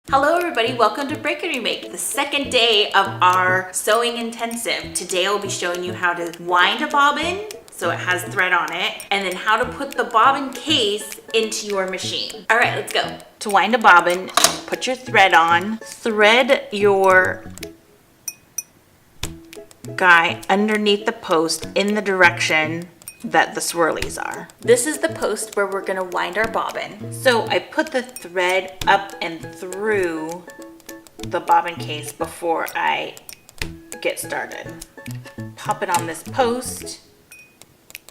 Hello everybody, welcome to Break Remake, the second day of our sewing intensive. Today I'll be showing you how to wind a bobbin so it has thread on it, and then how to put the bobbin case into your machine. All right, let's go. To wind a bobbin, put your thread on, thread your guy underneath the post in the direction that the swirlies are. This is the post where we're gonna wind our bobbin. So I put the thread up and through the bobbin case before I get started. Pop it on this post,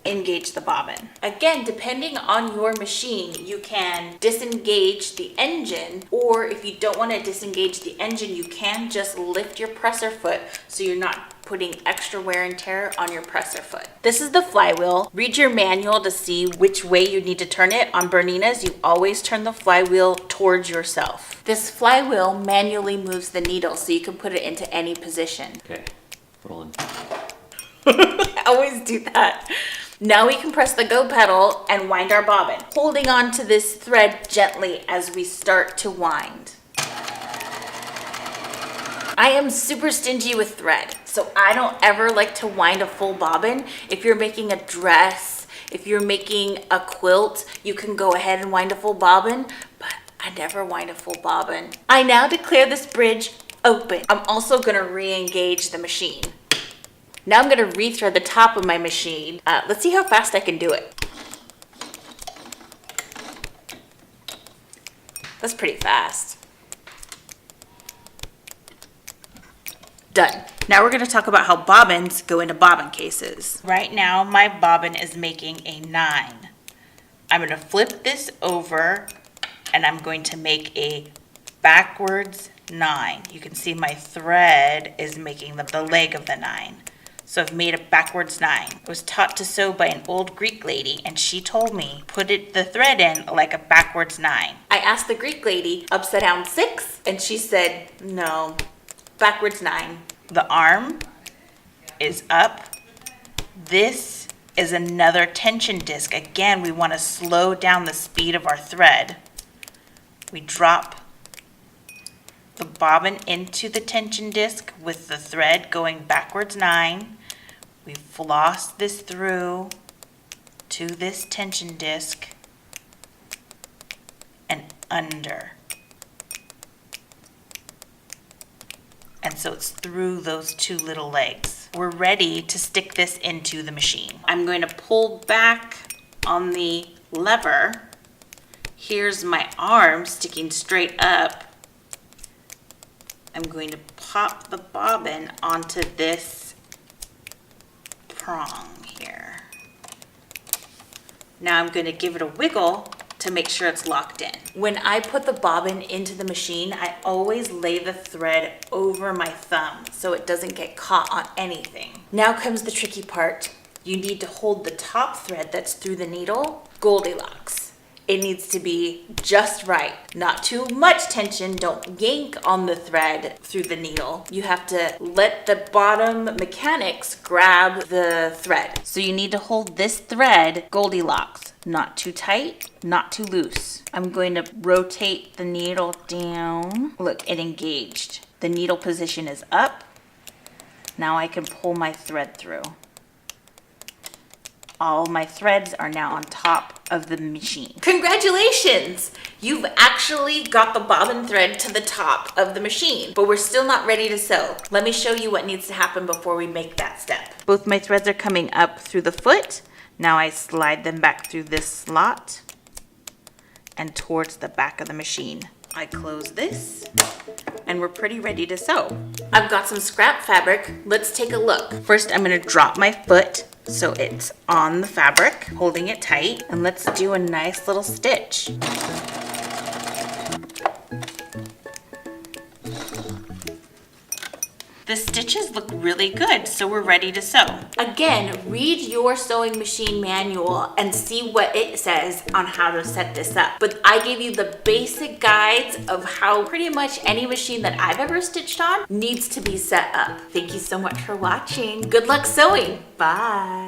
engage the bobbin. Again, depending on your machine, you can disengage the engine, or if you don't want to disengage the engine, you can just lift your presser foot so you're not putting extra wear and tear on your presser foot. This is the flywheel. Read your manual to see which way you need to turn it. On Bernina's, you always turn the flywheel towards yourself. This flywheel manually moves the needle so you can put it into any position. Okay, rolling. I always do that. Now we can press the go pedal and wind our bobbin, holding on to this thread gently as we start to wind. I am super stingy with thread, so I don't ever like to wind a full bobbin. If you're making a dress, if you're making a quilt, you can go ahead and wind a full bobbin, but I never wind a full bobbin. I now declare this bridge open. I'm also gonna re-engage the machine. Now I'm gonna rethread the top of my machine. Let's see how fast I can do it. That's pretty fast. Done. Now we're gonna talk about how bobbins go into bobbin cases. Right now, my bobbin is making a 9. I'm gonna flip this over and I'm going to make a backwards 9. You can see my thread is making the leg of the 9. So I've made a backwards 9. I was taught to sew by an old Greek lady, and she told me, put the thread in like a backwards 9. I asked the Greek lady, upside down 6, and she said, no, backwards 9. The arm is up. This is another tension disc. Again, we want to slow down the speed of our thread. We drop the bobbin into the tension disc with the thread going backwards 9. We floss this through to this tension disc and under. And so it's through those two little legs. We're ready to stick this into the machine. I'm going to pull back on the lever. Here's my arm sticking straight up. I'm going to pop the bobbin onto this prong here. Now I'm going to give it a wiggle to make sure it's locked in. When I put the bobbin into the machine, I always lay the thread over my thumb so it doesn't get caught on anything. Now comes the tricky part. You need to hold the top thread that's through the needle Goldilocks. It needs to be just right. Not too much tension. Don't yank on the thread through the needle. You have to let the bottom mechanics grab the thread. So you need to hold this thread Goldilocks. Not too tight, not too loose. I'm going to rotate the needle down. Look, it engaged. The needle position is up. Now I can pull my thread through. All my threads are now on top of the machine. Congratulations! You've actually got the bobbin thread to the top of the machine, but we're still not ready to sew. Let me show you what needs to happen before we make that step. Both my threads are coming up through the foot. Now I slide them back through this slot and towards the back of the machine. I close this and we're pretty ready to sew. I've got some scrap fabric. Let's take a look. First, I'm gonna drop my foot so it's on the fabric, holding it tight, and let's do a nice little stitch. The stitches look really good, so we're ready to sew. Again, read your sewing machine manual and see what it says on how to set this up. But I gave you the basic guides of how pretty much any machine that I've ever stitched on needs to be set up. Thank you so much for watching. Good luck sewing. Bye.